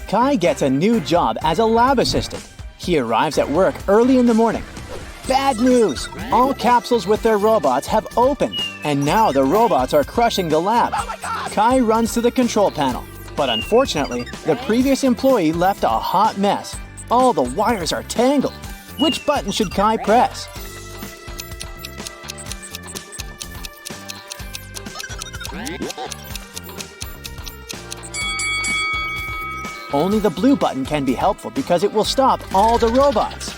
Kai gets a new job as a lab assistant. He arrives at work early in the morning. Bad news! All capsules with their robots have opened, and now the robots are crushing the lab. Kai runs to the control panel, but unfortunately, the previous employee left a hot mess. All the wires are tangled. Which button should Kai press? Only the blue button can be helpful because it will stop all the robots.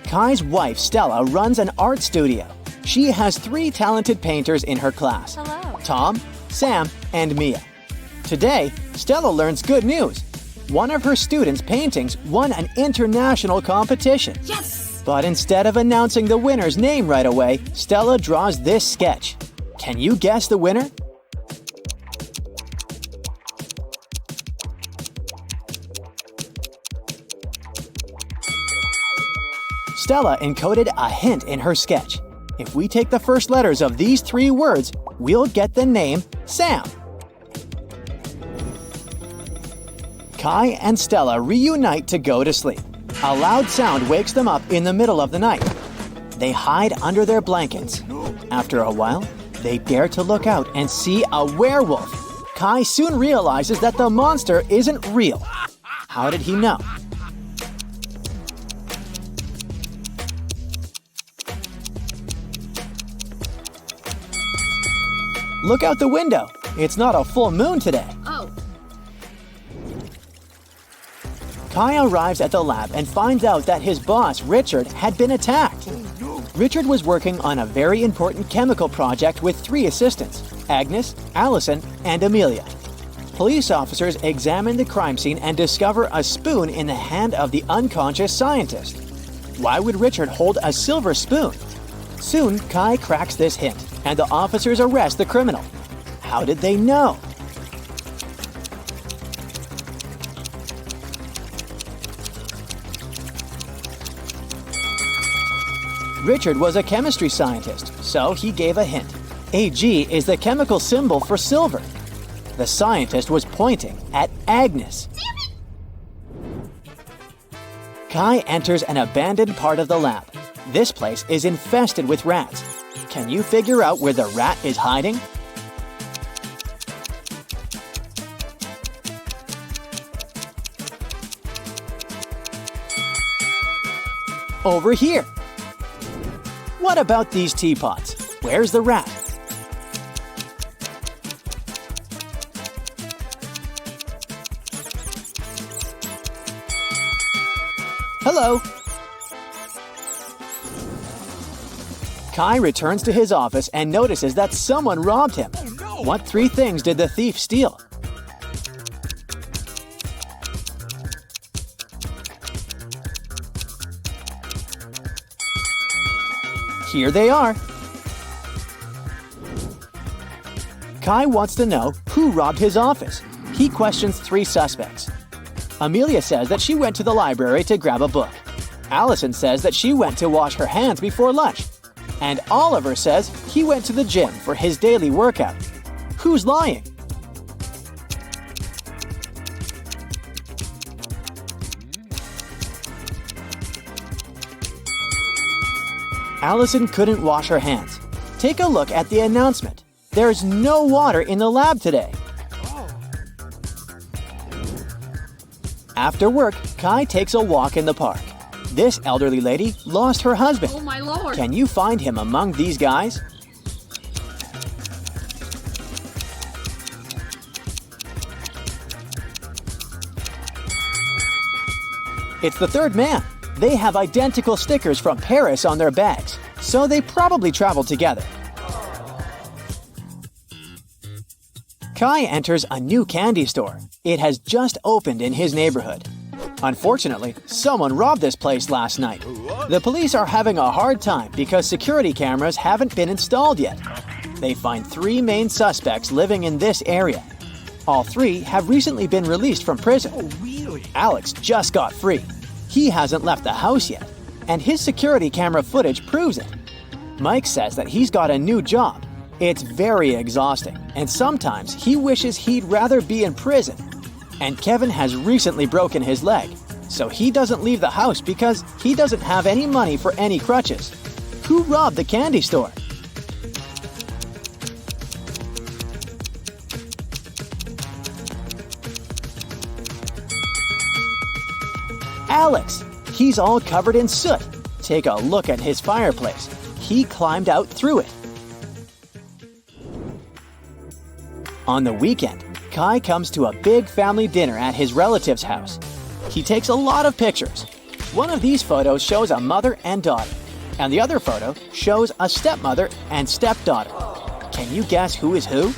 Kai's wife, Stella, runs an art studio. She has 3 talented painters in her class. Hello. Tom, Sam, and Mia. Today, Stella learns good news. One of her students' paintings won an international competition. Yes! But instead of announcing the winner's name right away, Stella draws this sketch. Can you guess the winner? Stella encoded a hint in her sketch. If we take the first letters of these 3 words, we'll get the name Sam. Kai and Stella reunite to go to sleep. A loud sound wakes them up in the middle of the night. They hide under their blankets. After a while, they dare to look out and see a werewolf. Kai soon realizes that the monster isn't real. How did he know? Look out the window. It's not a full moon today. Oh. Kai arrives at the lab and finds out that his boss, Richard, had been attacked. Richard was working on a very important chemical project with 3 assistants, Agnes, Allison, and Amelia. Police officers examine the crime scene and discover a spoon in the hand of the unconscious scientist. Why would Richard hold a silver spoon? Soon, Kai cracks this hint, and the officers arrest the criminal. How did they know? Richard was a chemistry scientist, so he gave a hint. Ag is the chemical symbol for silver. The scientist was pointing at Agnes. Kai enters an abandoned part of the lab. This place is infested with rats. Can you figure out where the rat is hiding? Over here. What about these teapots? Where's the rat? Hello. Kai returns to his office and notices that someone robbed him. What 3 things did the thief steal? Here they are. Kai wants to know who robbed his office. He questions 3 suspects. Amelia says that she went to the library to grab a book. Allison says that she went to wash her hands before lunch. And Oliver says he went to the gym for his daily workout. Who's lying? Allison couldn't wash her hands. Take a look at the announcement. There's no water in the lab today. After work, Kai takes a walk in the park. This elderly lady lost her husband. Oh my lord. Can you find him among these guys? It's the 3rd man. They have identical stickers from Paris on their bags, so they probably traveled together. Kai enters a new candy store. It has just opened in his neighborhood. Unfortunately, someone robbed this place last night. The police are having a hard time because security cameras haven't been installed yet. They find 3 main suspects living in this area. All 3 have recently been released from prison. Alex just got free. He hasn't left the house yet, and his security camera footage proves it. Mike says that he's got a new job. It's very exhausting, and sometimes he wishes he'd rather be in prison. And Kevin has recently broken his leg, so he doesn't leave the house because he doesn't have any money for any crutches. Who robbed the candy store? Alex. He's all covered in soot. Take a look at his fireplace. He climbed out through it. On the weekend, Kai comes to a big family dinner at his relative's house. He takes a lot of pictures. One of these photos shows a mother and daughter, and the other photo shows a stepmother and stepdaughter. Can you guess who is who?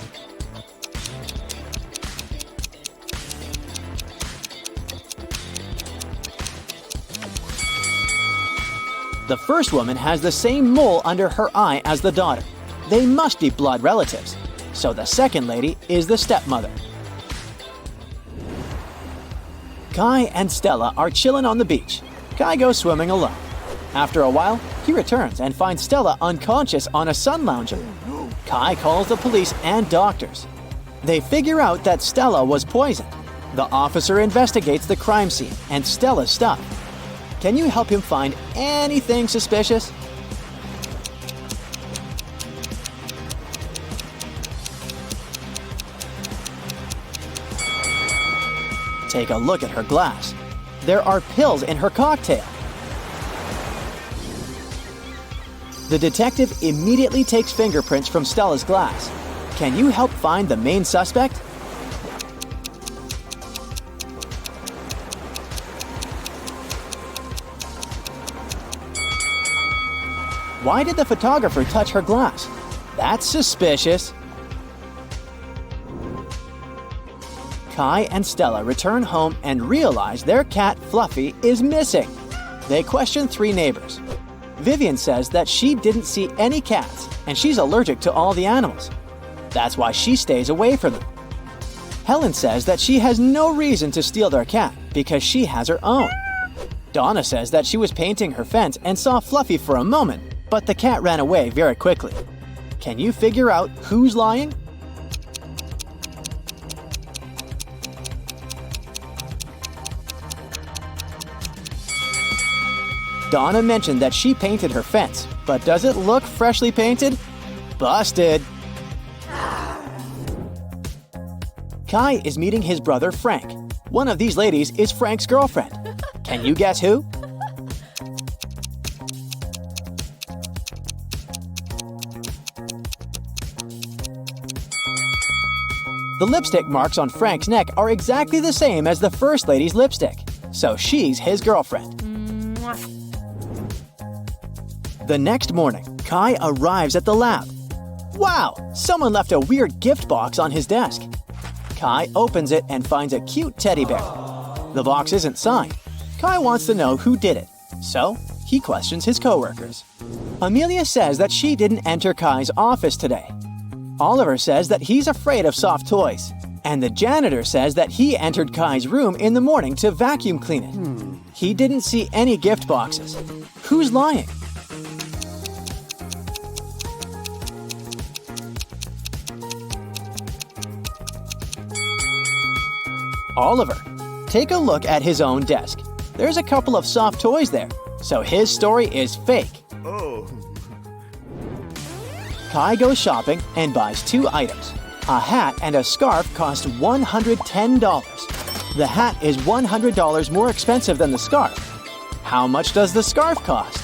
The first woman has the same mole under her eye as the daughter. They must be blood relatives. So the second lady is the stepmother. Kai and Stella are chilling on the beach. Kai goes swimming alone. After a while, he returns and finds Stella unconscious on a sun lounger. Kai calls the police and doctors. They figure out that Stella was poisoned. The officer investigates the crime scene and Stella's stuff. Can you help him find anything suspicious? Take a look at her glass. There are pills in her cocktail. The detective immediately takes fingerprints from Stella's glass. Can you help find the main suspect? Why did the photographer touch her glass? That's suspicious. Kai and Stella return home and realize their cat Fluffy is missing. They question 3 neighbors. Vivian says that she didn't see any cats and she's allergic to all the animals. That's why she stays away from them. Helen says that she has no reason to steal their cat because she has her own. Donna says that she was painting her fence and saw Fluffy for a moment, but the cat ran away very quickly. Can you figure out who's lying? Donna mentioned that she painted her fence, but does it look freshly painted? Busted! Kai is meeting his brother Frank. One of these ladies is Frank's girlfriend. Can you guess who? The lipstick marks on Frank's neck are exactly the same as the first lady's lipstick, so she's his girlfriend. The next morning, Kai arrives at the lab. Wow, someone left a weird gift box on his desk. Kai opens it and finds a cute teddy bear. The box isn't signed. Kai wants to know who did it, so he questions his coworkers. Amelia says that she didn't enter Kai's office today. Oliver says that he's afraid of soft toys. And the janitor says that he entered Kai's room in the morning to vacuum clean it. He didn't see any gift boxes. Who's lying? Oliver. Take a look at his own desk. There's a couple of soft toys there, so his story is fake. Kai goes shopping and buys 2 items. A hat and a scarf cost $110. The hat is $100 more expensive than the scarf. How much does the scarf cost?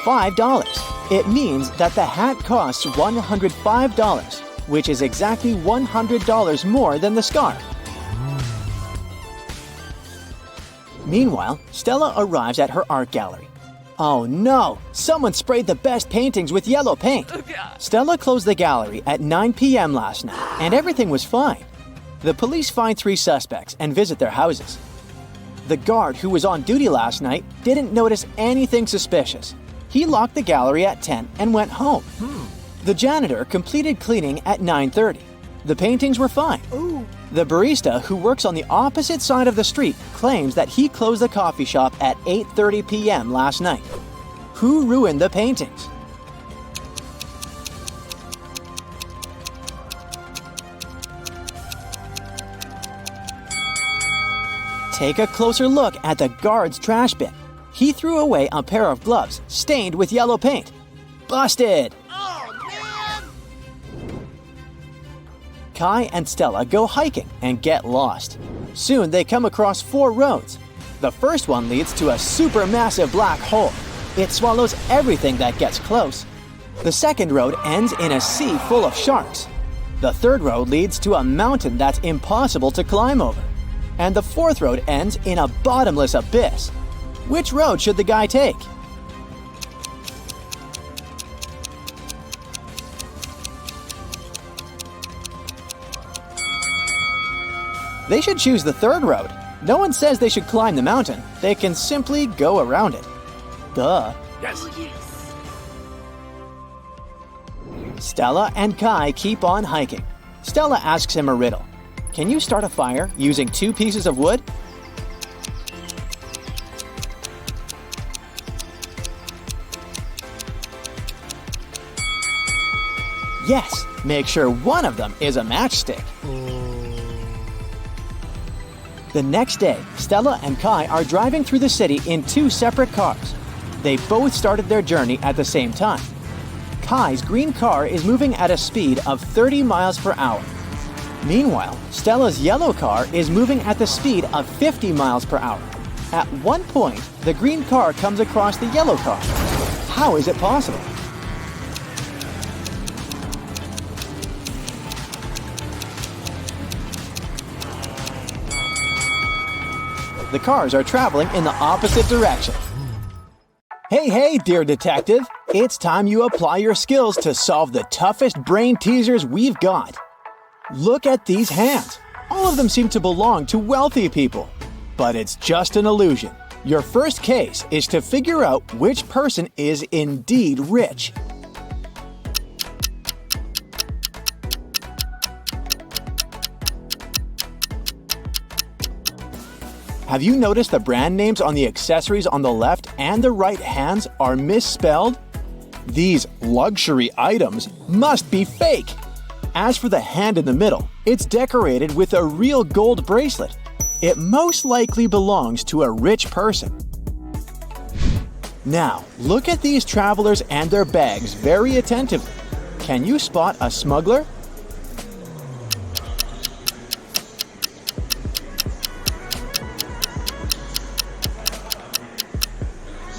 $5. It means that the hat costs $105, which is exactly $100 more than the scarf. Meanwhile, Stella arrives at her art gallery. Oh no! Someone sprayed the best paintings with yellow paint! Stella closed the gallery at 9 p.m. last night, and everything was fine. The police find 3 suspects and visit their houses. The guard who was on duty last night didn't notice anything suspicious. He locked the gallery at 10 and went home. The janitor completed cleaning at 9:30. The paintings were fine. The barista, who works on the opposite side of the street, claims that he closed the coffee shop at 8:30 p.m. last night. Who ruined the paintings? Take a closer look at the guard's trash bin. He threw away a pair of gloves stained with yellow paint. Busted! Oh, man! Kai and Stella go hiking and get lost. Soon they come across 4 roads. The first one leads to a supermassive black hole. It swallows everything that gets close. The second road ends in a sea full of sharks. The third road leads to a mountain that's impossible to climb over. And the fourth road ends in a bottomless abyss. Which road should the guy take? They should choose the third road. No one says they should climb the mountain. They can simply go around it. Duh. Yes. Stella and Kai keep on hiking. Stella asks him a riddle. Can you start a fire using 2 pieces of wood? Yes, make sure one of them is a matchstick. The next day, Stella and Kai are driving through the city in 2 separate cars. They both started their journey at the same time. Kai's green car is moving at a speed of 30 miles per hour. Meanwhile, Stella's yellow car is moving at the speed of 50 miles per hour. At one point, the green car comes across the yellow car. How is it possible? The cars are traveling in the opposite direction. Hey, dear detective. It's time you apply your skills to solve the toughest brain teasers we've got. Look at these hands. All of them seem to belong to wealthy people. But it's just an illusion. Your first case is to figure out which person is indeed rich. Have you noticed the brand names on the accessories on the left and the right hands are misspelled? These luxury items must be fake. As for the hand in the middle, it's decorated with a real gold bracelet. It most likely belongs to a rich person. Now, look at these travelers and their bags very attentively. Can you spot a smuggler?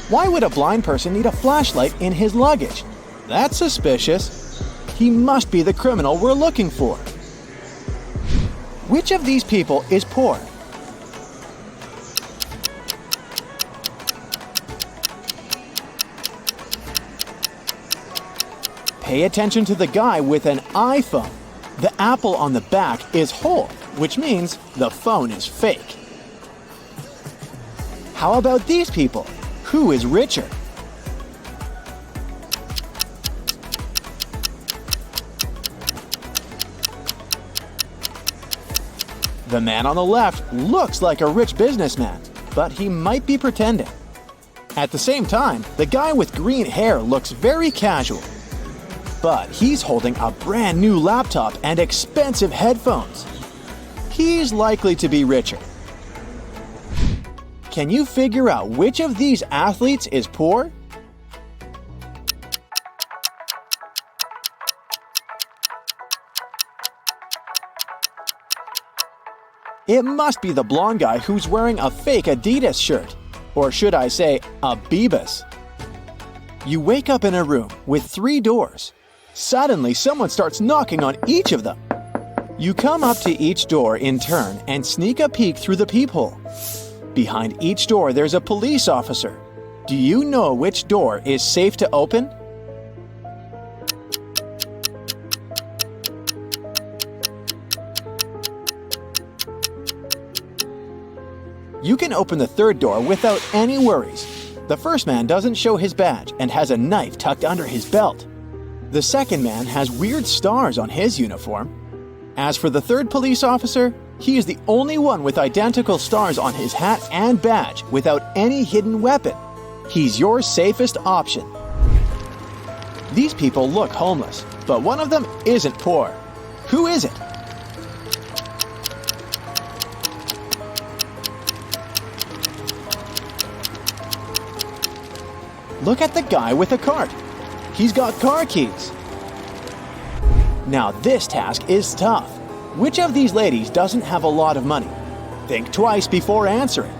Why would a blind person need a flashlight in his luggage? That's suspicious. He must be the criminal we're looking for. Which of these people is poor? Pay attention to the guy with an iPhone. The apple on the back is whole, which means the phone is fake. How about these people? Who is richer? The man on the left looks like a rich businessman, but he might be pretending. At the same time, the guy with green hair looks very casual, but he's holding a brand new laptop and expensive headphones. He's likely to be richer. Can you figure out which of these athletes is poor? It must be the blonde guy who's wearing a fake Adidas shirt. Or should I say, a Bebas. You wake up in a room with 3 doors. Suddenly, someone starts knocking on each of them. You come up to each door in turn and sneak a peek through the peephole. Behind each door, there's a police officer. Do you know which door is safe to open? You can open the third door without any worries. The first man doesn't show his badge and has a knife tucked under his belt. The second man has weird stars on his uniform. As for the third police officer, He is the only one with identical stars on his hat and badge without any hidden weapon. He's your safest option. These people look homeless, but one of them isn't poor. Who is it? Look at the guy with a cart. He's got car keys. Now this task is tough. Which of these ladies doesn't have a lot of money? Think twice before answering.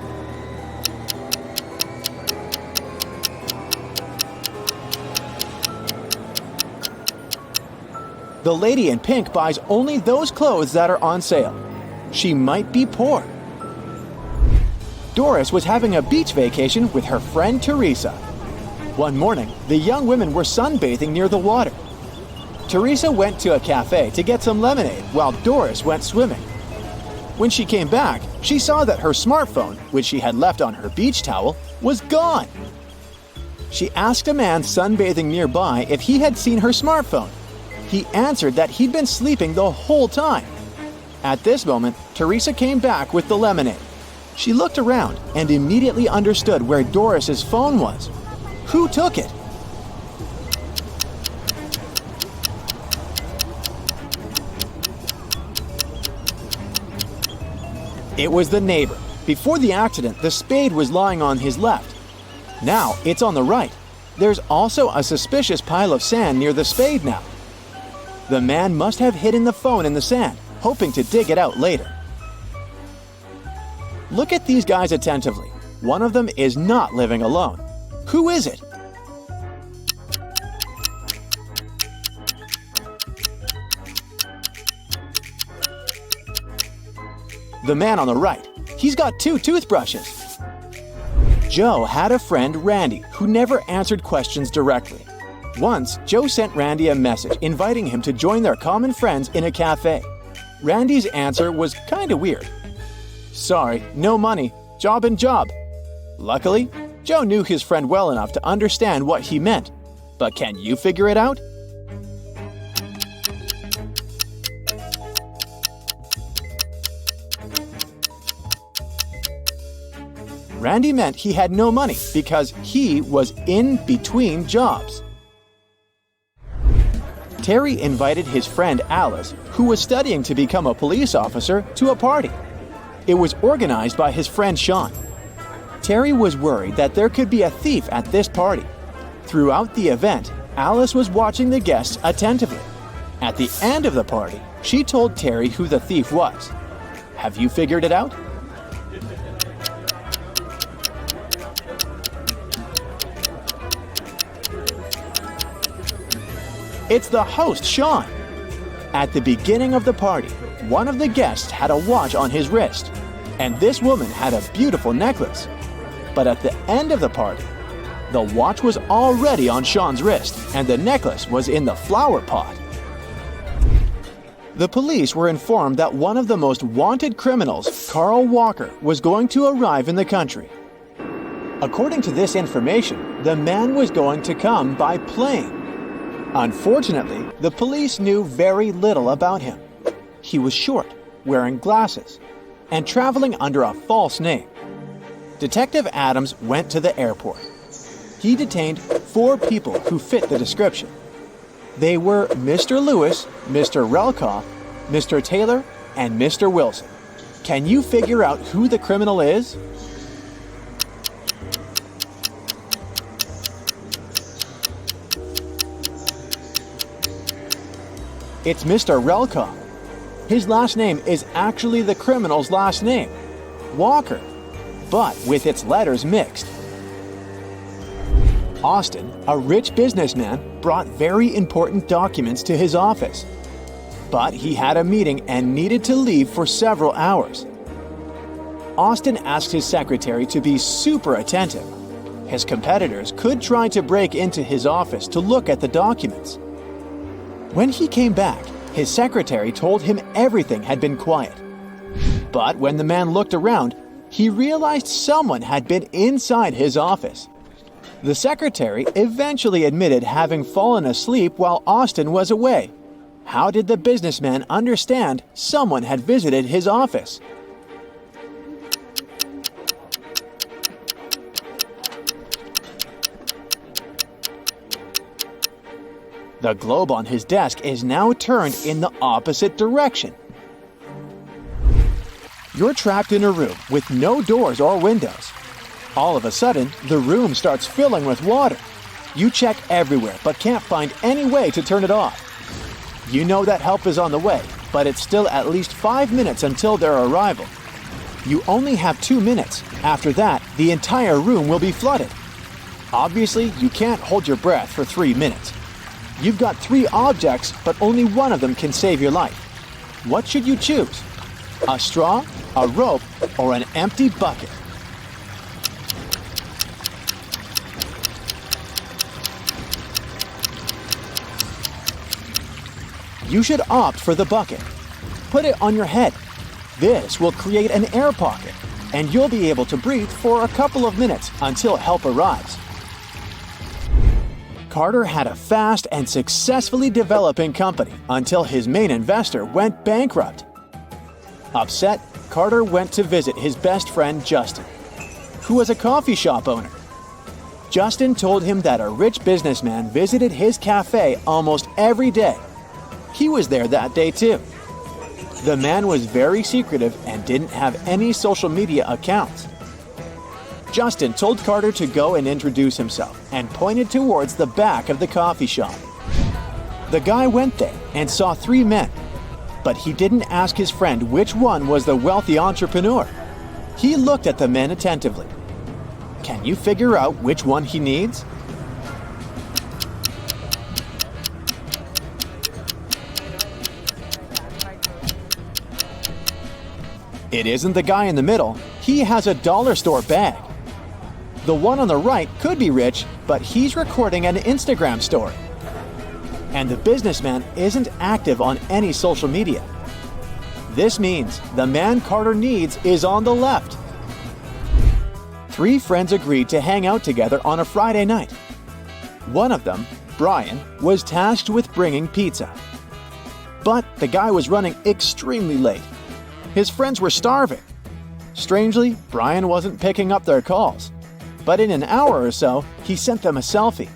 The lady in pink buys only those clothes that are on sale. She might be poor. Doris was having a beach vacation with her friend Teresa. One morning, the young women were sunbathing near the water. Teresa went to a cafe to get some lemonade while Doris went swimming. When she came back, she saw that her smartphone, which she had left on her beach towel, was gone. She asked a man sunbathing nearby if he had seen her smartphone. He answered that he'd been sleeping the whole time. At this moment, Teresa came back with the lemonade. She looked around and immediately understood where Doris's phone was. Who took it? It was the neighbor. Before the accident, the spade was lying on his left. Now it's on the right. There's also a suspicious pile of sand near the spade now. The man must have hidden the phone in the sand, hoping to dig it out later. Look at these guys attentively. One of them is not living alone. Who is it? The man on the right. He's got 2 toothbrushes. Joe had a friend, Randy, who never answered questions directly. Once, Joe sent Randy a message inviting him to join their common friends in a cafe. Randy's answer was kinda weird. Sorry, no money, job and job. Luckily, Joe knew his friend well enough to understand what he meant. But can you figure it out? Randy meant he had no money because he was in between jobs. Terry invited his friend Alice, who was studying to become a police officer, to a party. It was organized by his friend Sean. Terry was worried that there could be a thief at this party. Throughout the event, Alice was watching the guests attentively. At the end of the party, she told Terry who the thief was. Have you figured it out? It's the host, Sean. At the beginning of the party, one of the guests had a watch on his wrist, and this woman had a beautiful necklace. But at the end of the party, the watch was already on Sean's wrist, and the necklace was in the flower pot. The police were informed that one of the most wanted criminals, Carl Walker, was going to arrive in the country. According to this information, the man was going to come by plane. Unfortunately, the police knew very little about him. He was short, wearing glasses, and traveling under a false name. Detective Adams went to the airport. He detained 4 people who fit the description. They were Mr. Lewis, Mr. Relkoff, Mr. Taylor, and Mr. Wilson. Can you figure out who the criminal is? It's Mr. Relkoff. His last name is actually the criminal's last name, Walker, but with its letters mixed. Austin, a rich businessman, brought very important documents to his office. But he had a meeting and needed to leave for several hours. Austin asked his secretary to be super attentive. His competitors could try to break into his office to look at the documents. When he came back, his secretary told him everything had been quiet. But when the man looked around, he realized someone had been inside his office. The secretary eventually admitted having fallen asleep while Austin was away. How did the businessman understand someone had visited his office? The globe on his desk is now turned in the opposite direction. You're trapped in a room with no doors or windows. All of a sudden, the room starts filling with water. You check everywhere but can't find any way to turn it off. You know that help is on the way, but it's still at least 5 minutes until their arrival. You only have 2 minutes. After that, the entire room will be flooded. Obviously, you can't hold your breath for 3 minutes. You've got 3 objects, but only one of them can save your life. What should you choose? A straw, a rope, or an empty bucket? You should opt for the bucket. Put it on your head. This will create an air pocket, and you'll be able to breathe for a couple of minutes until help arrives. Carter had a fast and successfully developing company until his main investor went bankrupt. Upset, Carter went to visit his best friend Justin, who was a coffee shop owner. Justin told him that a rich businessman visited his cafe almost every day. He was there that day too. The man was very secretive and didn't have any social media accounts. Justin told Carter to go and introduce himself and pointed towards the back of the coffee shop. The guy went there and saw 3 men, but he didn't ask his friend which one was the wealthy entrepreneur. He looked at the men attentively. Can you figure out which one he needs? It isn't the guy in the middle. He has a dollar store bag. The one on the right could be rich, but he's recording an Instagram story. And the businessman isn't active on any social media. This means the man Carter needs is on the left. 3 friends agreed to hang out together on a Friday night. One of them, Brian, was tasked with bringing pizza. But the guy was running extremely late. His friends were starving. Strangely, Brian wasn't picking up their calls. But in an hour or so, he sent them a selfie.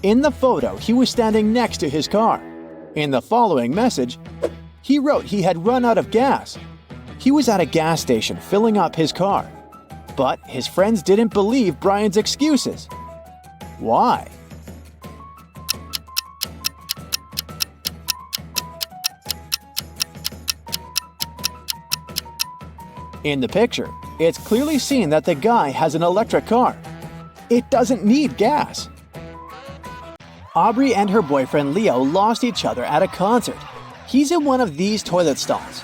In the photo, he was standing next to his car. In the following message, he wrote he had run out of gas. He was at a gas station filling up his car. But his friends didn't believe Brian's excuses. Why? In the picture, it's clearly seen that the guy has an electric car. It doesn't need gas. Aubrey and her boyfriend Leo lost each other at a concert. He's in one of these toilet stalls.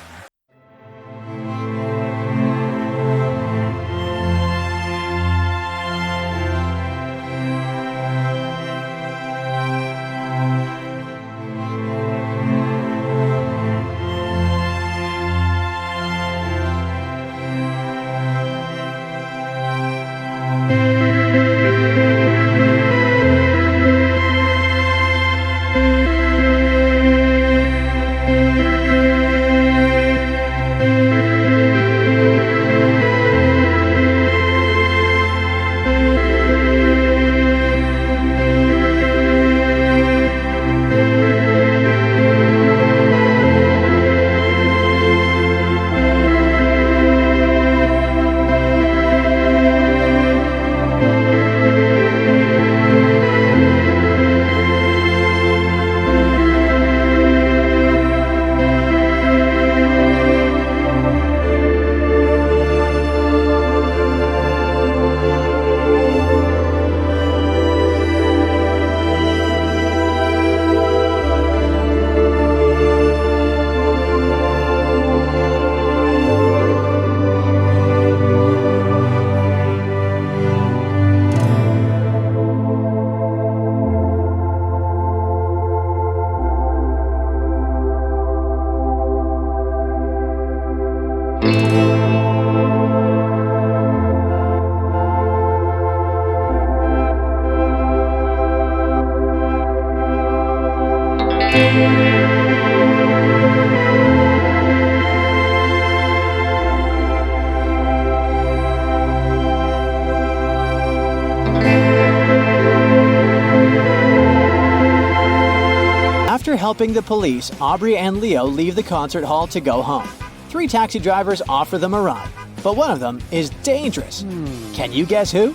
After helping the police, Aubrey and Leo leave the concert hall to go home. 3 taxi drivers offer them a ride, but one of them is dangerous. Can you guess who?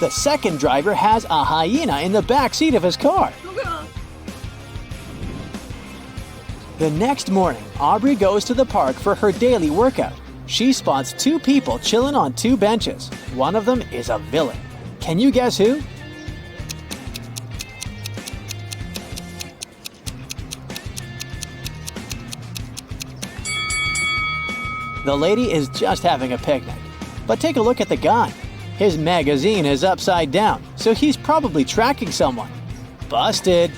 The second driver has a hyena in the back seat of his car. The next morning, Aubrey goes to the park for her daily workout. She spots 2 people chilling on 2 benches. One of them is a villain. Can you guess who? The lady is just having a picnic. But take a look at the guy. His magazine is upside down, so he's probably tracking someone. Busted!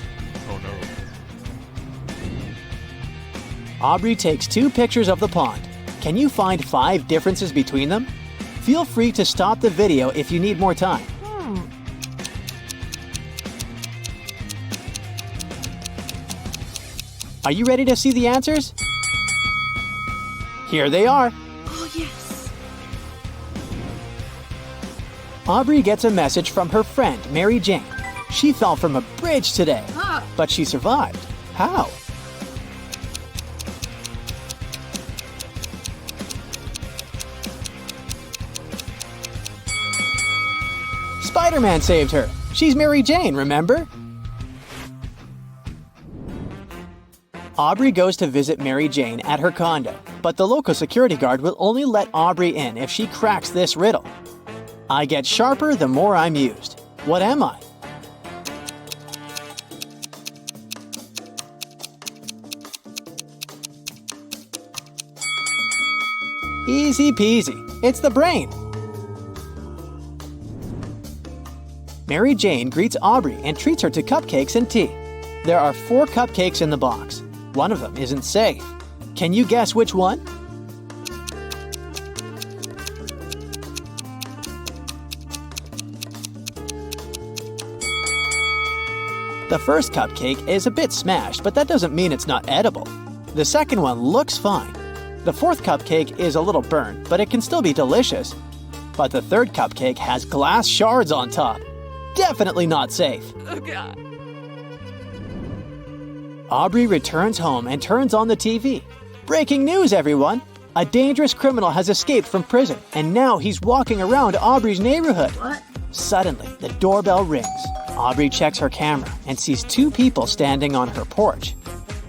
Oh no. Aubrey takes 2 pictures of the pond. Can you find 5 differences between them? Feel free to stop the video if you need more time. Are you ready to see the answers? Here they are. Oh, yes. Aubrey gets a message from her friend, Mary Jane. She fell from a bridge today, but she survived. How? Spider-Man saved her. She's Mary Jane, remember? Aubrey goes to visit Mary Jane at her condo, but the local security guard will only let Aubrey in if she cracks this riddle. I get sharper the more I'm used. What am I? Easy peasy. It's the brain. Mary Jane greets Aubrey and treats her to cupcakes and tea. There are 4 cupcakes in the box. One of them isn't safe. Can you guess which one? The first cupcake is a bit smashed, but that doesn't mean it's not edible. The second one looks fine. The 4th cupcake is a little burnt, but it can still be delicious. But the 3rd cupcake has glass shards on top. Definitely not safe. Oh, God. Aubrey returns home and turns on the TV. Breaking news, everyone! A dangerous criminal has escaped from prison, and now he's walking around Aubrey's neighborhood. What? Suddenly, the doorbell rings. Aubrey checks her camera and sees 2 people standing on her porch.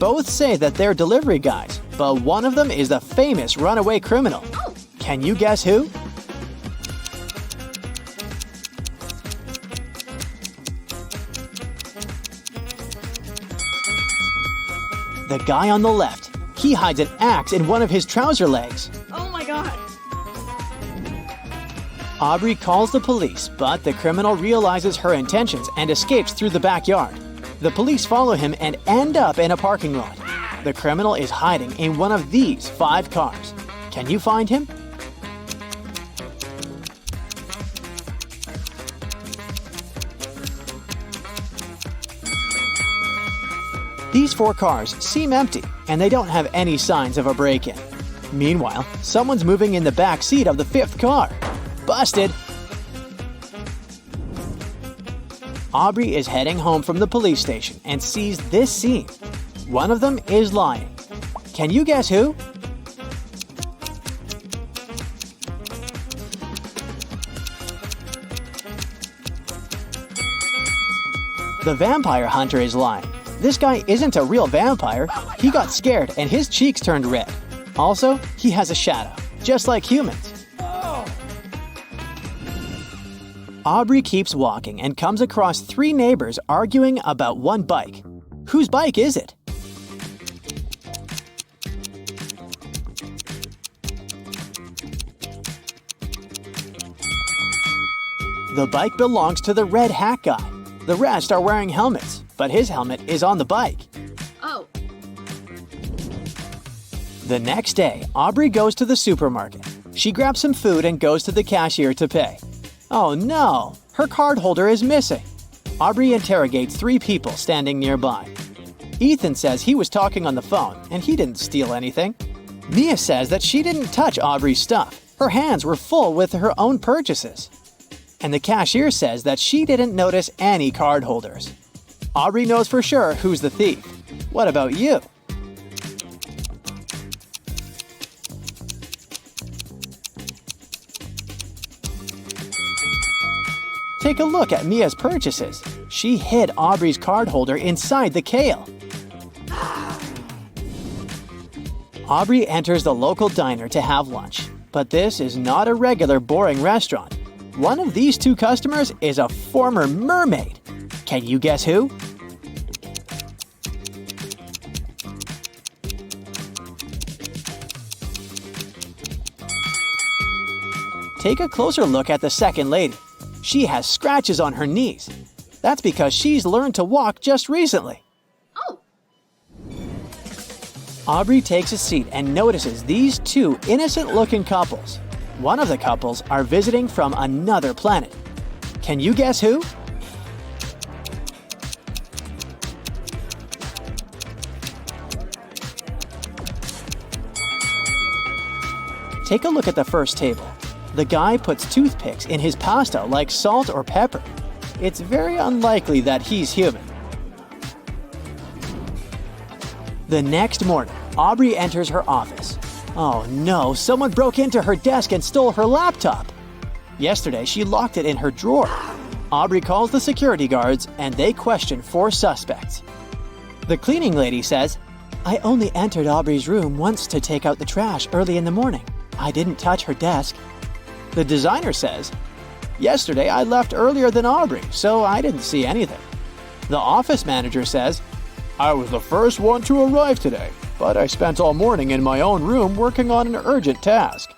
Both say that they're delivery guys, but one of them is the famous runaway criminal. Oh. Can you guess who? The guy on the left. He hides an axe in one of his trouser legs. Oh, my God. Aubrey calls the police, but the criminal realizes her intentions and escapes through the backyard. The police follow him and end up in a parking lot. The criminal is hiding in one of these 5 cars. Can you find him? These 4 cars seem empty, and they don't have any signs of a break-in. Meanwhile, someone's moving in the back seat of the 5th car. Busted! Aubrey is heading home from the police station and sees this scene. One of them is lying. Can you guess who? The vampire hunter is lying. This guy isn't a real vampire. He got scared and his cheeks turned red. Also, he has a shadow, just like humans. Aubrey keeps walking and comes across 3 neighbors arguing about one bike. Whose bike is it? The bike belongs to the red hat guy. The rest are wearing helmets, but his helmet is on the bike. Oh. The next day, Aubrey goes to the supermarket. She grabs some food and goes to the cashier to pay. Oh no, her card holder is missing. Aubrey interrogates 3 people standing nearby. Ethan says he was talking on the phone and he didn't steal anything. Mia says that she didn't touch Aubrey's stuff. Her hands were full with her own purchases. And the cashier says that she didn't notice any card holders. Aubrey knows for sure who's the thief. What about you? Take a look at Mia's purchases. She hid Aubrey's card holder inside the kale. Aubrey enters the local diner to have lunch, but this is not a regular boring restaurant. One of these two customers is a former mermaid. Can you guess who? Take a closer look at the second lady. She has scratches on her knees. That's because she's learned to walk just recently. Oh. Aubrey takes a seat and notices these two innocent-looking couples. One of the couples are visiting from another planet. Can you guess who? Take a look at the first table. The guy puts toothpicks in his pasta like salt or pepper. It's very unlikely that he's human. The next morning, Aubrey enters her office. Oh no, someone broke into her desk and stole her laptop. Yesterday, she locked it in her drawer. Aubrey calls the security guards and they question 4 suspects. The cleaning lady says, "I only entered Aubrey's room once to take out the trash early in the morning. I didn't touch her desk." The designer says, "Yesterday I left earlier than Aubrey, so I didn't see anything." The office manager says, "I was the first one to arrive today, but I spent all morning in my own room working on an urgent task."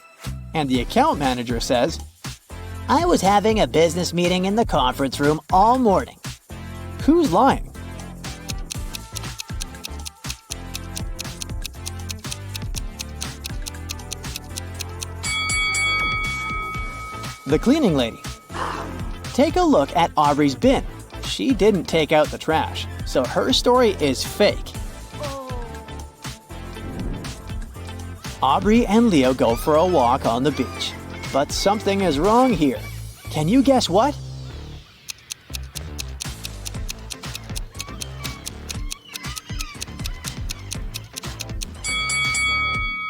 And the account manager says, "I was having a business meeting in the conference room all morning." Who's lying? The cleaning lady. Take a look at Aubrey's bin. She didn't take out the trash, so her story is fake. Aubrey and Leo go for a walk on the beach. But something is wrong here. Can you guess what?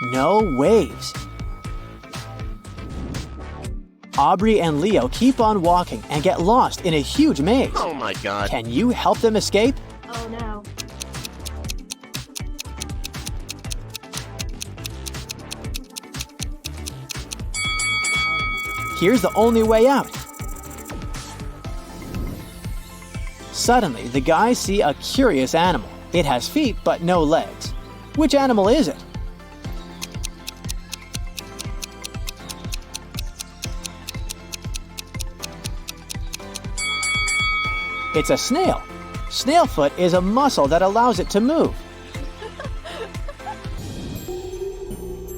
No waves. Aubrey and Leo keep on walking and get lost in a huge maze. Oh my god. Can you help them escape? Oh no. Here's the only way out. Suddenly, the guys see a curious animal. It has feet but no legs. Which animal is it? It's a snail. Snail foot is a muscle that allows it to move.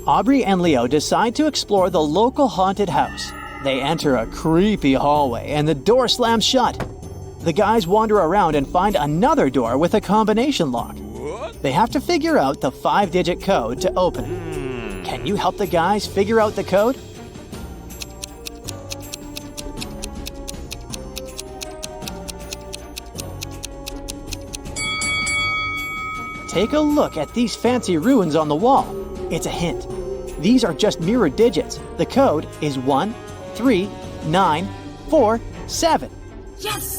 Aubrey and Leo decide to explore the local haunted house. They enter a creepy hallway and the door slams shut. The guys wander around and find another door with a combination lock. They have to figure out the 5-digit code to open it. Can you help the guys figure out the code? Take a look at these fancy runes on the wall. It's a hint. These are just mirrored digits. The code is 13947. Yes!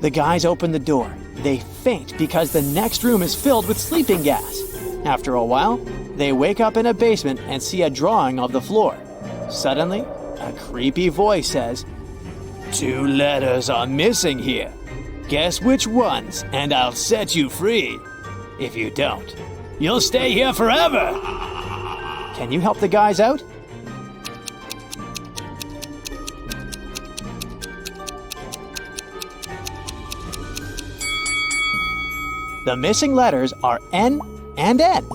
The guys open the door. They faint because the next room is filled with sleeping gas. After a while, they wake up in a basement and see a drawing of the floor. Suddenly, a creepy voice says, "2 letters are missing here. Guess which ones, and I'll set you free. If you don't, you'll stay here forever." Can you help the guys out? The missing letters are N and N.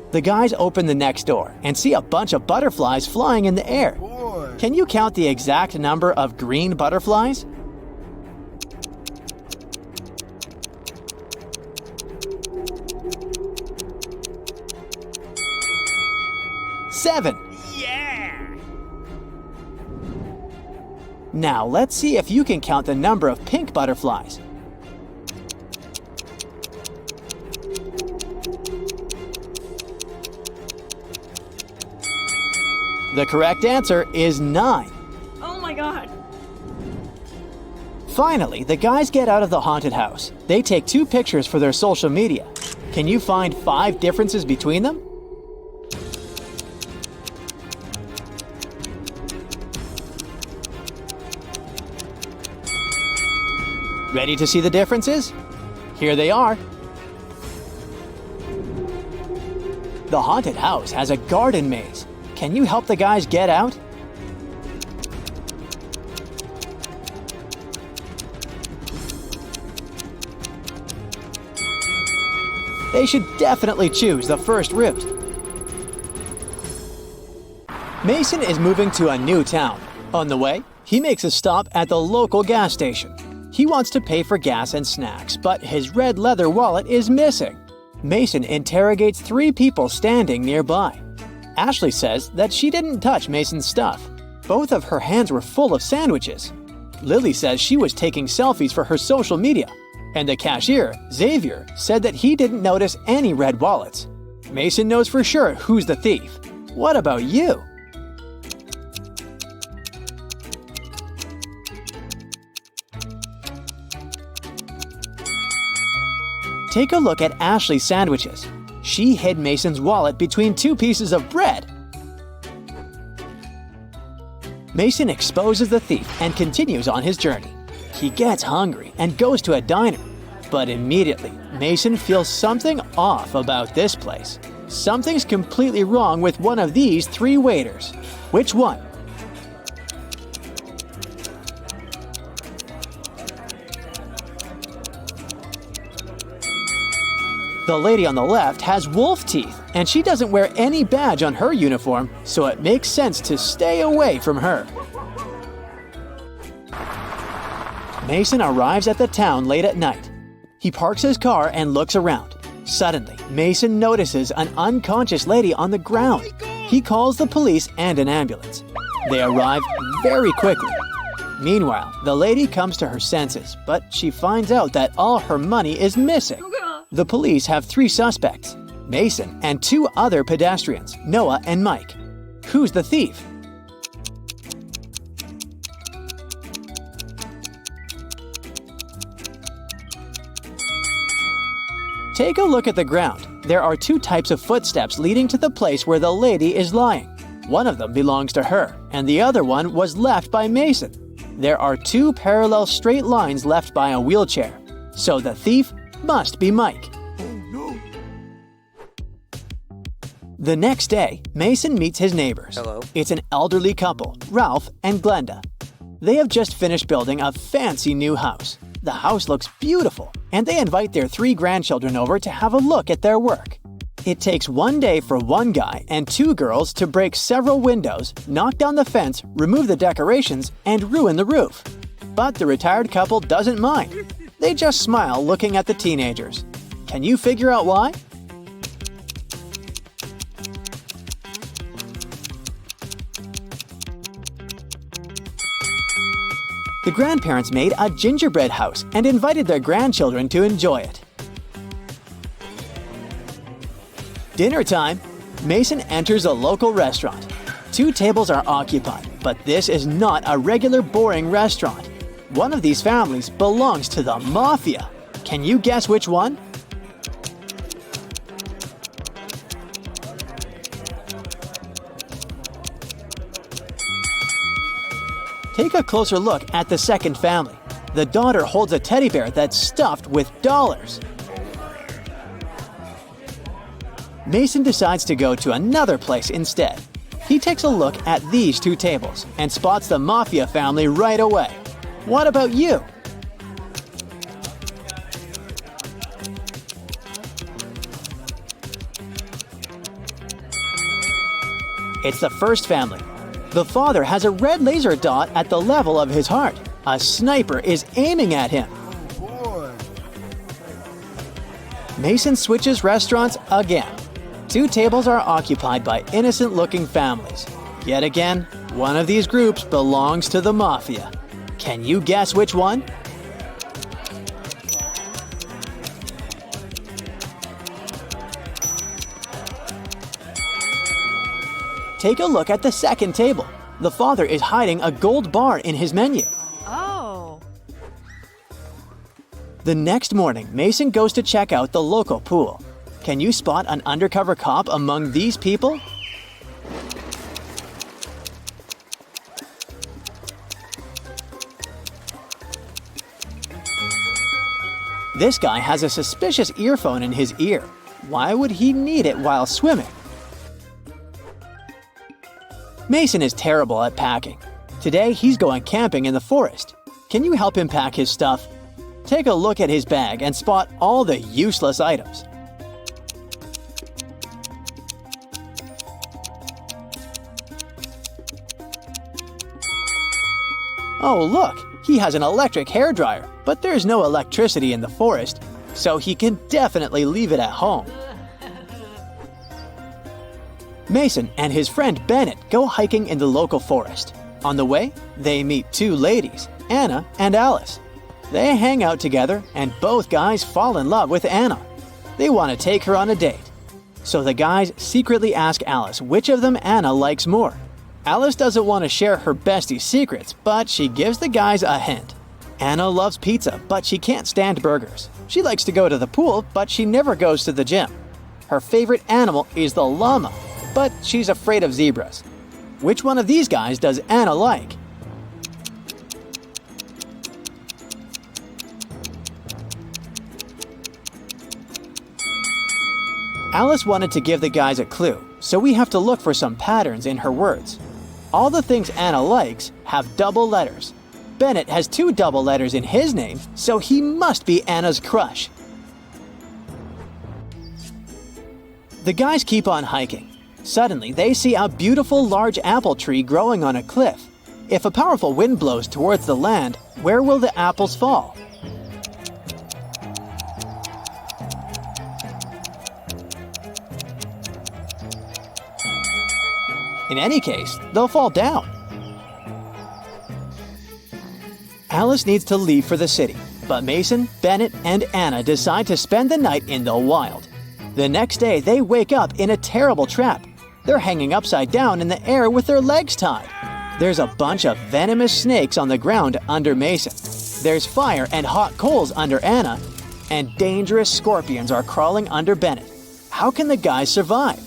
The guys open the next door and see a bunch of butterflies flying in the air. Can you count the exact number of green butterflies? 7. Yeah! Now let's see if you can count the number of pink butterflies. The correct answer is 9. Oh my god. Finally, the guys get out of the haunted house. They take 2 pictures for their social media. Can you find 5 differences between them? Ready to see the differences? Here they are. The haunted house has a garden maze. Can you help the guys get out? They should definitely choose the first route. Mason is moving to a new town. On the way, he makes a stop at the local gas station. He wants to pay for gas and snacks, but his red leather wallet is missing. Mason interrogates 3 people standing nearby. Ashley says that she didn't touch Mason's stuff. Both of her hands were full of sandwiches. Lily says she was taking selfies for her social media. And the cashier, Xavier, said that he didn't notice any red wallets. Mason knows for sure who's the thief. What about you? Take a look at Ashley's sandwiches. She hid Mason's wallet between 2 pieces of bread. Mason exposes the thief and continues on his journey. He gets hungry and goes to a diner. But immediately, Mason feels something off about this place. Something's completely wrong with one of these 3 waiters. Which one? The lady on the left has wolf teeth, and she doesn't wear any badge on her uniform, so it makes sense to stay away from her. Mason arrives at the town late at night. He parks his car and looks around. Suddenly, Mason notices an unconscious lady on the ground. He calls the police and an ambulance. They arrive very quickly. Meanwhile, the lady comes to her senses, but she finds out that all her money is missing. The police have 3 suspects, Mason and 2 other pedestrians, Noah and Mike. Who's the thief? Take a look at the ground. There are 2 types of footsteps leading to the place where the lady is lying. One of them belongs to her, and the other one was left by Mason. There are 2 parallel straight lines left by a wheelchair. So the thief must be Mike. Oh no! The next day, Mason meets his neighbors. Hello. It's an elderly couple, Ralph and Glenda. They have just finished building a fancy new house. The house looks beautiful, and they invite their 3 grandchildren over to have a look at their work. It takes 1 day for one guy and 2 girls to break several windows, knock down the fence, remove the decorations, and ruin the roof. But the retired couple doesn't mind. They just smile looking at the teenagers. Can you figure out why? The grandparents made a gingerbread house and invited their grandchildren to enjoy it. Dinner time. Mason enters a local restaurant. 2 tables are occupied, but this is not a regular boring restaurant. One of these families belongs to the Mafia. Can you guess which one? Take a closer look at the second family. The daughter holds a teddy bear that's stuffed with dollars. Mason decides to go to another place instead. He takes a look at these 2 tables and spots the Mafia family right away. What about you? It's the first family. The father has a red laser dot at the level of his heart. A sniper is aiming at him. Oh boy! Mason switches restaurants again. 2 tables are occupied by innocent-looking families. Yet again, one of these groups belongs to the Mafia. Can you guess which one? Take a look at the second table. The father is hiding a gold bar in his menu. Oh. The next morning, Mason goes to check out the local pool. Can you spot an undercover cop among these people? This guy has a suspicious earphone in his ear. Why would he need it while swimming? Mason is terrible at packing. Today, he's going camping in the forest. Can you help him pack his stuff? Take a look at his bag and spot all the useless items. Oh look, he has an electric hairdryer, but there's no electricity in the forest, so he can definitely leave it at home. Mason and his friend Bennett go hiking in the local forest. On the way, they meet 2 ladies, Anna and Alice. They hang out together and both guys fall in love with Anna. They want to take her on a date. So the guys secretly ask Alice which of them Anna likes more. Alice doesn't want to share her bestie's secrets, but she gives the guys a hint. Anna loves pizza, but she can't stand burgers. She likes to go to the pool, but she never goes to the gym. Her favorite animal is the llama, but she's afraid of zebras. Which one of these guys does Anna like? Alice wanted to give the guys a clue, so we have to look for some patterns in her words. All the things Anna likes have double letters. Bennett has 2 double letters in his name, so he must be Anna's crush. The guys keep on hiking. Suddenly, they see a beautiful large apple tree growing on a cliff. If a powerful wind blows towards the land, where will the apples fall? In any case, they'll fall down. Alice needs to leave for the city, but Mason, Bennett, and Anna decide to spend the night in the wild. The next day, they wake up in a terrible trap. They're hanging upside down in the air with their legs tied. There's a bunch of venomous snakes on the ground under Mason. There's fire and hot coals under Anna, and dangerous scorpions are crawling under Bennett. How can the guys survive?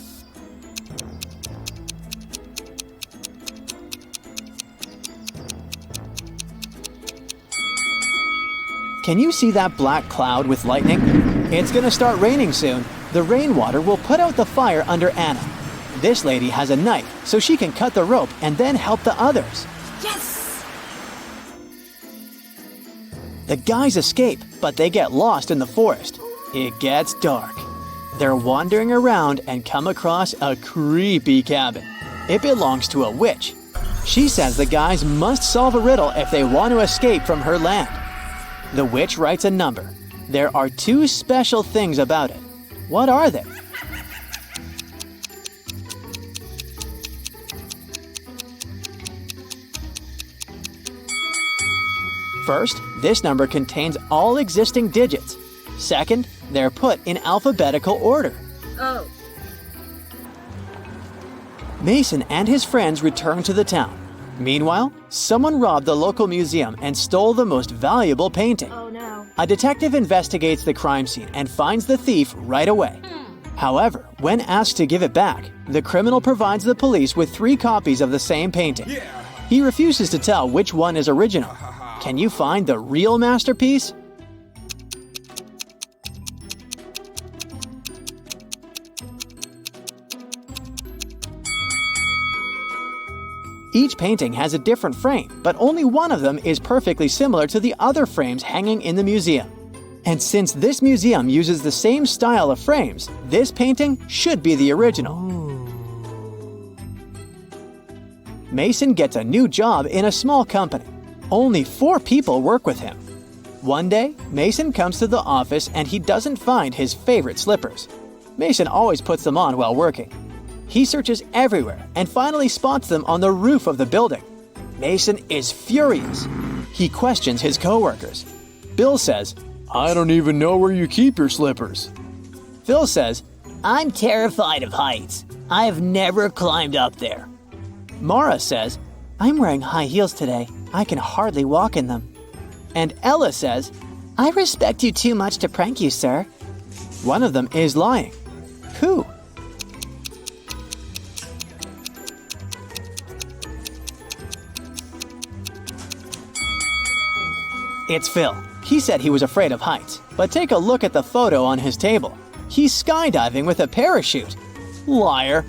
Can you see that black cloud with lightning? It's gonna start raining soon. The rainwater will put out the fire under Anna. This lady has a knife, so she can cut the rope and then help the others. Yes! The guys escape, but they get lost in the forest. It gets dark. They're wandering around and come across a creepy cabin. It belongs to a witch. She says the guys must solve a riddle if they want to escape from her land. The witch writes a number. There are 2 special things about it. What are they? First, this number contains all existing digits. Second, they're put in alphabetical order. Oh. Mason and his friends return to the town. Meanwhile, someone robbed the local museum and stole the most valuable painting. Oh no. A detective investigates the crime scene and finds the thief right away. However, when asked to give it back, the criminal provides the police with 3 copies of the same painting. He refuses to tell which one is original. Can you find the real masterpiece? Each painting has a different frame, but only one of them is perfectly similar to the other frames hanging in the museum. And since this museum uses the same style of frames, this painting should be the original. Mason gets a new job in a small company. Only 4 people work with him. One day, Mason comes to the office and he doesn't find his favorite slippers. Mason always puts them on while working. He searches everywhere and finally spots them on the roof of the building. Mason is furious. He questions his coworkers. Bill says, "I don't even know where you keep your slippers." Phil says, "I'm terrified of heights. I've never climbed up there." Mara says, "I'm wearing high heels today. I can hardly walk in them." And Ella says, "I respect you too much to prank you, sir." One of them is lying. Who? It's Phil. He said he was afraid of heights, but take a look at the photo on his table. He's skydiving with a parachute. Liar.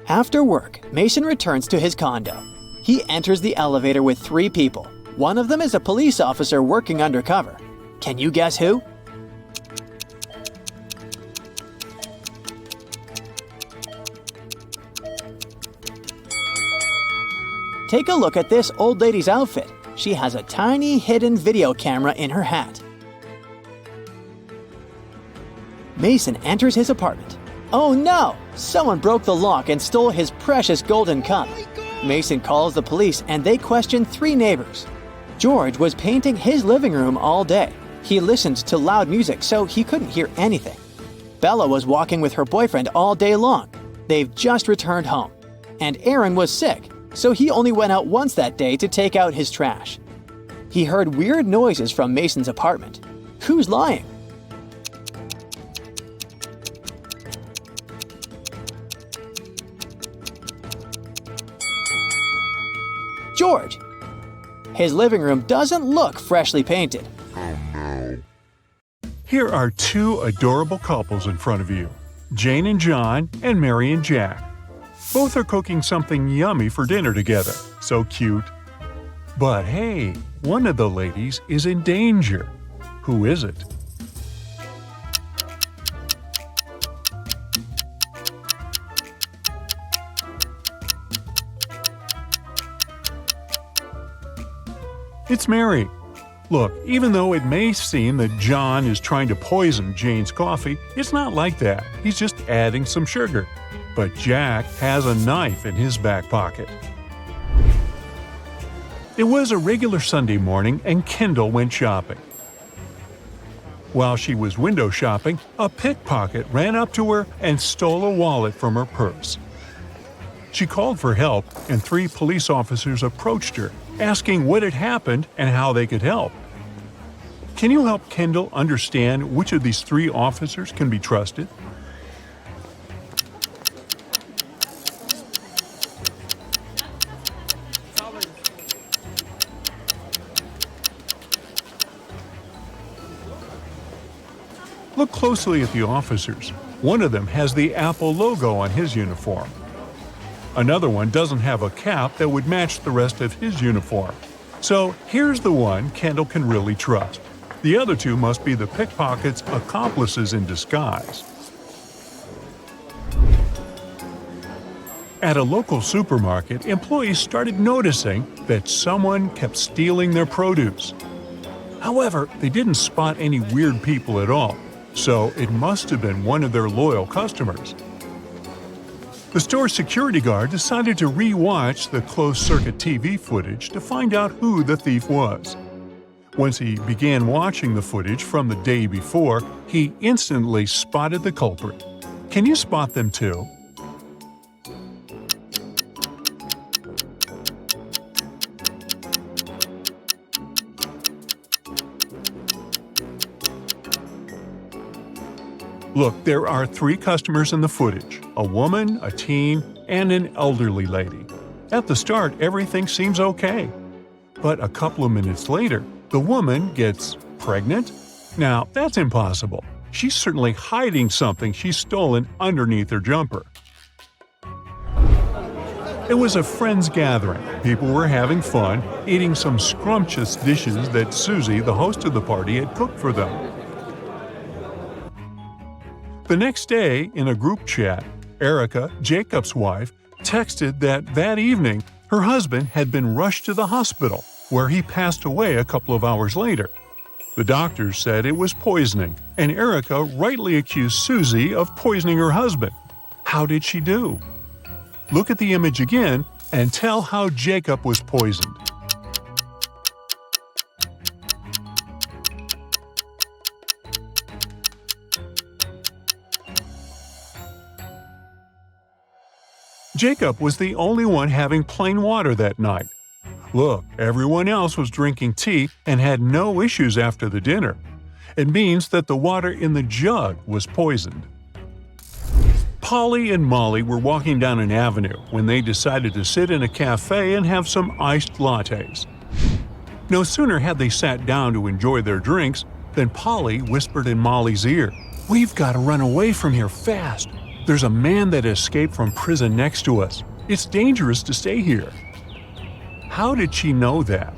After work, Mason returns to his condo. He enters the elevator with 3 people. One of them is a police officer working undercover. Can you guess who? Take a look at this old lady's outfit. She has a tiny hidden video camera in her hat. Mason enters his apartment. Oh no! Someone broke the lock and stole his precious golden cup. Mason calls the police and they question 3 neighbors. George was painting his living room all day. He listened to loud music so he couldn't hear anything. Bella was walking with her boyfriend all day long. They've just returned home. And Aaron was sick, so he only went out once that day to take out his trash. He heard weird noises from Mason's apartment. Who's lying? George. His living room doesn't look freshly painted. Here are 2 adorable couples in front of you, Jane and John and Mary and Jack. Both are cooking something yummy for dinner together. So cute. But hey, one of the ladies is in danger. Who is it? It's Mary. Look, even though it may seem that John is trying to poison Jane's coffee, it's not like that. He's just adding some sugar. But Jack has a knife in his back pocket. It was a regular Sunday morning and Kendall went shopping. While she was window shopping, a pickpocket ran up to her and stole a wallet from her purse. She called for help and 3 police officers approached her, asking what had happened and how they could help. Can you help Kendall understand which of these 3 officers can be trusted? Look closely at the officers. One of them has the Apple logo on his uniform. Another one doesn't have a cap that would match the rest of his uniform. So here's the one Kendall can really trust. The other 2 must be the pickpocket's accomplices in disguise. At a local supermarket, employees started noticing that someone kept stealing their produce. However, they didn't spot any weird people at all, so it must have been one of their loyal customers. The store's security guard decided to re-watch the closed-circuit TV footage to find out who the thief was. Once he began watching the footage from the day before, he instantly spotted the culprit. Can you spot them too? Look, there are 3 customers in the footage, a woman, a teen, and an elderly lady. At the start, everything seems okay. But a couple of minutes later, the woman gets pregnant? Now, that's impossible. She's certainly hiding something she's stolen underneath her jumper. It was a friends gathering. People were having fun, eating some scrumptious dishes that Susie, the host of the party, had cooked for them. The next day, in a group chat, Erica, Jacob's wife, texted that evening her husband had been rushed to the hospital, where he passed away a couple of hours later. The doctors said it was poisoning, and Erica rightly accused Susie of poisoning her husband. How did she do? Look at the image again and tell how Jacob was poisoned. Jacob was the only one having plain water that night. Look, everyone else was drinking tea and had no issues after the dinner. It means that the water in the jug was poisoned. Polly and Molly were walking down an avenue when they decided to sit in a cafe and have some iced lattes. No sooner had they sat down to enjoy their drinks than Polly whispered in Molly's ear, "We've got to run away from here fast. There's a man that escaped from prison next to us. It's dangerous to stay here." How did she know that?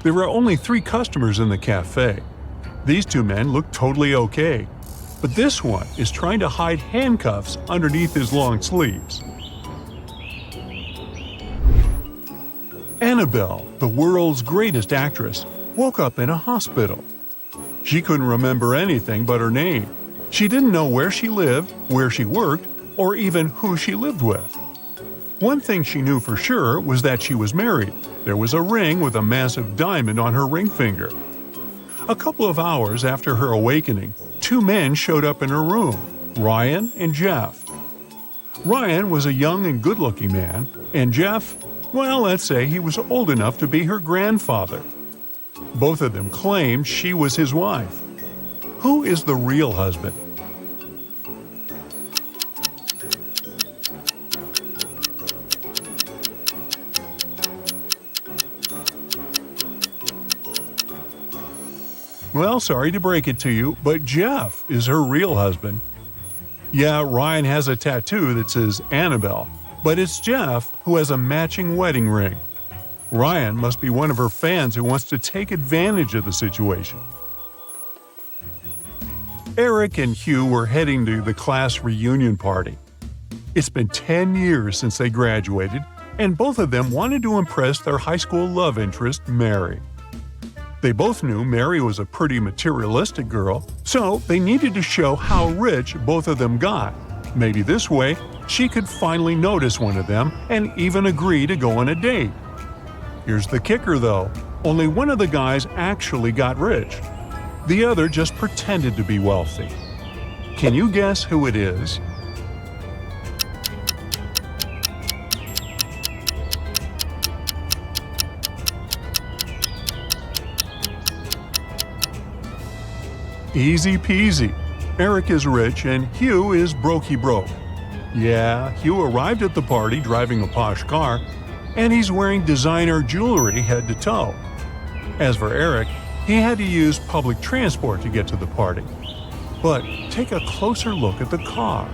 There were only 3 customers in the cafe. These 2 men looked totally okay, but this one is trying to hide handcuffs underneath his long sleeves. Annabelle, the world's greatest actress, woke up in a hospital. She couldn't remember anything but her name. She didn't know where she lived, where she worked, or even who she lived with. One thing she knew for sure was that she was married. There was a ring with a massive diamond on her ring finger. A couple of hours after her awakening, 2 men showed up in her room, Ryan and Jeff. Ryan was a young and good-looking man, and Jeff, well, let's say he was old enough to be her grandfather. Both of them claimed she was his wife. Who is the real husband? Well, sorry to break it to you, but Jeff is her real husband. Yeah, Ryan has a tattoo that says Annabelle, but it's Jeff who has a matching wedding ring. Ryan must be one of her fans who wants to take advantage of the situation. Eric and Hugh were heading to the class reunion party. It's been 10 years since they graduated, and both of them wanted to impress their high school love interest, Mary. They both knew Mary was a pretty materialistic girl, so they needed to show how rich both of them got. Maybe this way, she could finally notice one of them and even agree to go on a date. Here's the kicker though, only one of the guys actually got rich. The other just pretended to be wealthy. Can you guess who it is? Easy peasy. Eric is rich and Hugh is brokey broke. Yeah, Hugh arrived at the party driving a posh car, and he's wearing designer jewelry head to toe. As for Eric, he had to use public transport to get to the party. But take a closer look at the car.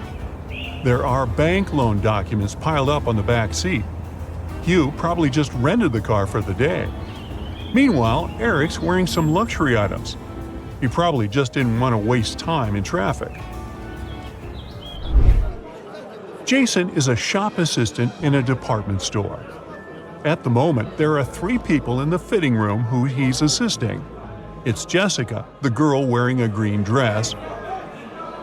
There are bank loan documents piled up on the back seat. Hugh probably just rented the car for the day. Meanwhile, Eric's wearing some luxury items. He probably just didn't want to waste time in traffic. Jason is a shop assistant in a department store. At the moment, there are 3 people in the fitting room who he's assisting. It's Jessica, the girl wearing a green dress,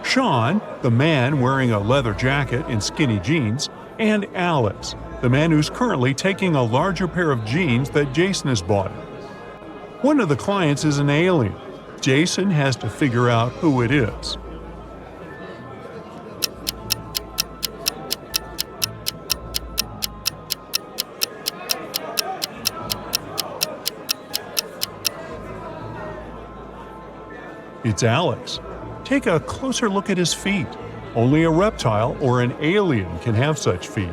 Sean, the man wearing a leather jacket and skinny jeans, and Alice, the man who's currently taking a larger pair of jeans that Jason has bought him. One of the clients is an alien. Jason has to figure out who it is. It's Alex. Take a closer look at his feet. Only a reptile or an alien can have such feet.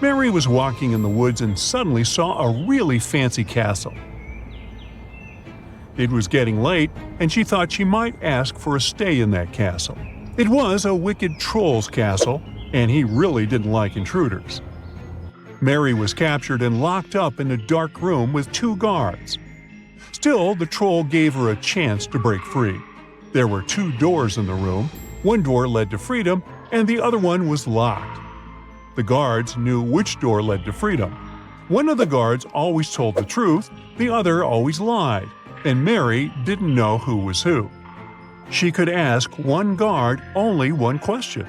Mary was walking in the woods and suddenly saw a really fancy castle. It was getting late, and she thought she might ask for a stay in that castle. It was a wicked troll's castle, and he really didn't like intruders. Mary was captured and locked up in a dark room with 2 guards. Still, the troll gave her a chance to break free. There were 2 doors in the room. One door led to freedom, and the other one was locked. The guards knew which door led to freedom. One of the guards always told the truth, the other always lied, and Mary didn't know who was who. She could ask one guard only one question.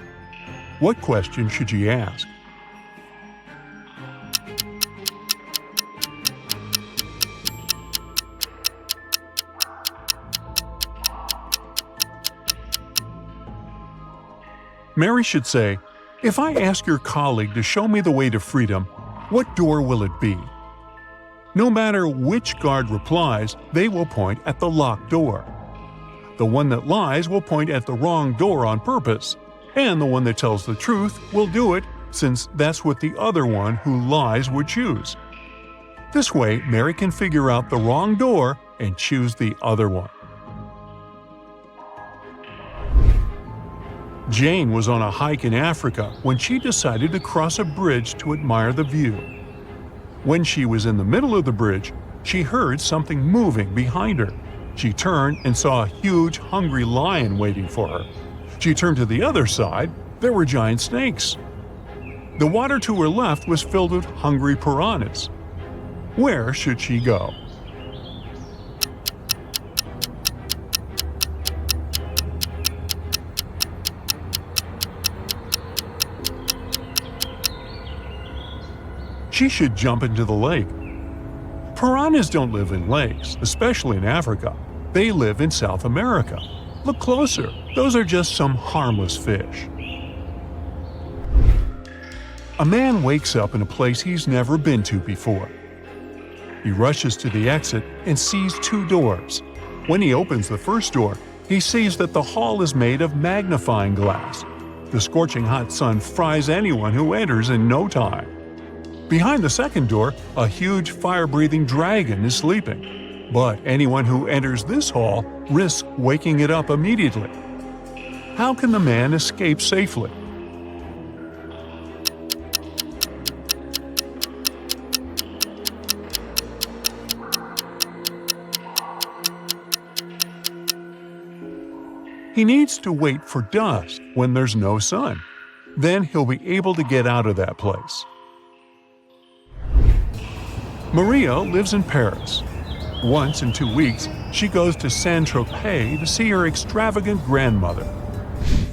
What question should she ask? Mary should say, "If I ask your colleague to show me the way to freedom, what door will it be?" No matter which guard replies, they will point at the locked door. The one that lies will point at the wrong door on purpose, and the one that tells the truth will do it since that's what the other one who lies would choose. This way, Mary can figure out the wrong door and choose the other one. Jane was on a hike in Africa when she decided to cross a bridge to admire the view. When she was in the middle of the bridge, she heard something moving behind her. She turned and saw a huge, hungry lion waiting for her. She turned to the other side. There were giant snakes. The water to her left was filled with hungry piranhas. Where should she go? She should jump into the lake. Piranhas don't live in lakes, especially in Africa. They live in South America. Look closer. Those are just some harmless fish. A man wakes up in a place he's never been to before. He rushes to the exit and sees 2 doors. When he opens the first door, he sees that the hall is made of magnifying glass. The scorching hot sun fries anyone who enters in no time. Behind the second door, a huge fire-breathing dragon is sleeping. But anyone who enters this hall risks waking it up immediately. How can the man escape safely? He needs to wait for dusk when there's no sun. Then he'll be able to get out of that place. Maria lives in Paris. Once in 2 weeks, she goes to Saint-Tropez to see her extravagant grandmother.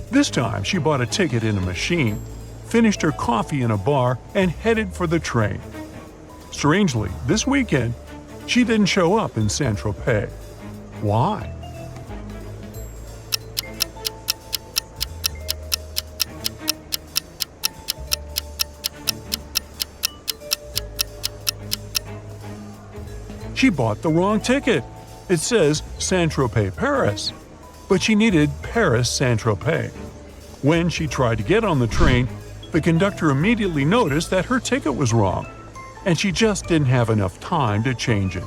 This time, she bought a ticket in a machine, finished her coffee in a bar, and headed for the train. Strangely, this weekend, she didn't show up in Saint-Tropez. Why? She bought the wrong ticket. It says Saint-Tropez, Paris. But she needed Paris, Saint-Tropez. When she tried to get on the train, the conductor immediately noticed that her ticket was wrong, and she just didn't have enough time to change it.